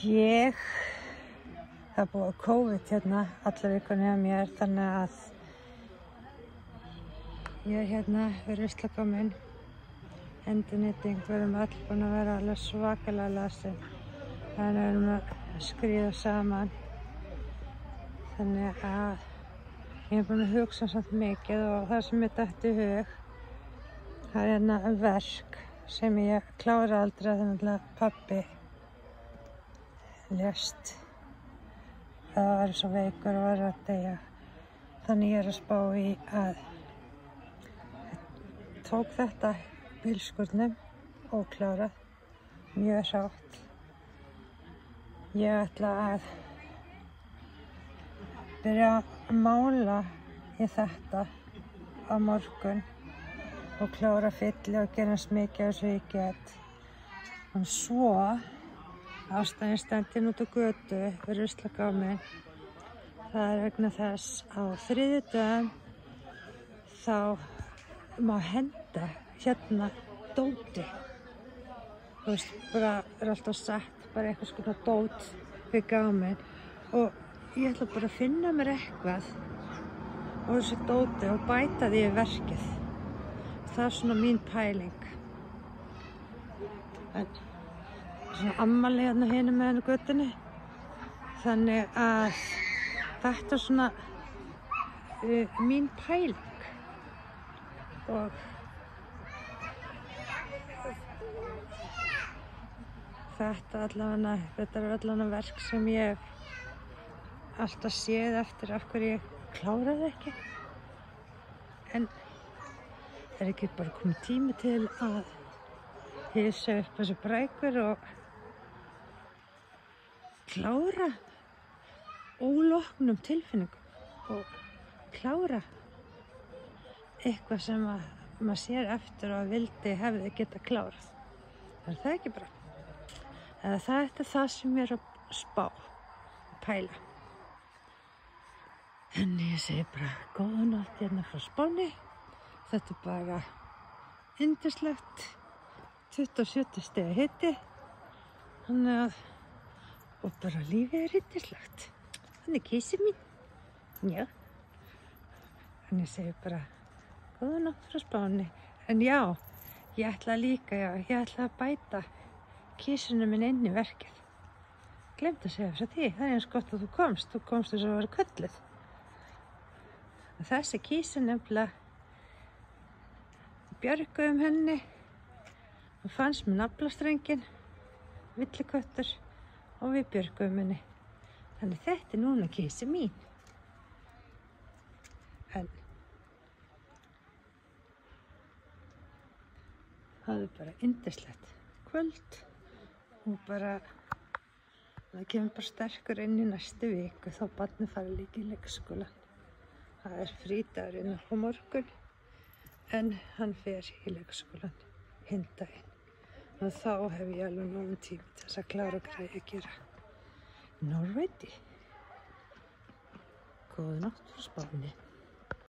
Það er búið COVID hérna alla vikunni hjá mér, þannig að ég er hérna við ruslakominn. Endurnýting, við erum öll búin að vera alveg svakalega lasin. Þannig við erum að skríða saman. Þannig að ég er búin að hugsa samt mikið og það sem mér datt í hug, það er hérna verk sem ég klára aldrei þannig að pabbi lést. Það var svo veikur og var að deyja. Þannig ég er að spá í að tók þetta bílskúrnum óklárað, mjög hrátt. Ég ætla að byrja að mála í þetta á morgun og klára fylli og gera eins mikið eins og ég get. Og svo ástæðan stendur út á götu við ruslakominn. Það er vegna þess á þriðjudögum þá má henda hérna dóti. Þú veist, bara er alltaf sett bara eitthvað svona dót við gáminn og ég ætla bara að finna mér eitthvað og þessu dóti og bæta því í verkið. Það er svona mín pæling. En svona ammali hérna hinum með henni götunni. Þannig að þetta er svona mín pæling. Og þetta er allavega verk sem ég hef alltaf séð eftir af hverju ég kláraði ekki. En er ekki bara komið tími til að hissa upp þessu brækur og klára óloknum tilfinningum og klára eitthvað sem maður sér eftir og hefði geta klárað. Er það ekki bara? Eða þetta er það sem ég er að spá, pæla. En ég segi bara góða nótt hérna frá Spáni. Þetta er bara yndislegt, 27 stiga hiti. Þannig að, og bara lífið er yndislegt. Þannig kísir mín. Já. En ég segi bara góða nótt frá Spáni. En já, ég ætla að bæta kísunum minn inn í verkið. Gleymdi að segja frá því. Það er eins gott að þú komst þess að vera kölluð. Þessi kísa nefnilega björguðum henni og fannst með naflastrenginn, villiköttur og við björguðum henni. Þannig þetta er núna kísi mín. En það er bara yndislegt kvöld og bara það kemur bara sterkur inn í næstu viku þá barnið fara líka í leikskóla. Það er frídagurinn á morgun en hann fer í leikskólan hinn daginn og þá hef ég alveg nóg tíma til þess að klára og græja að gera. Alrighty. Góða nótt frá Spáni.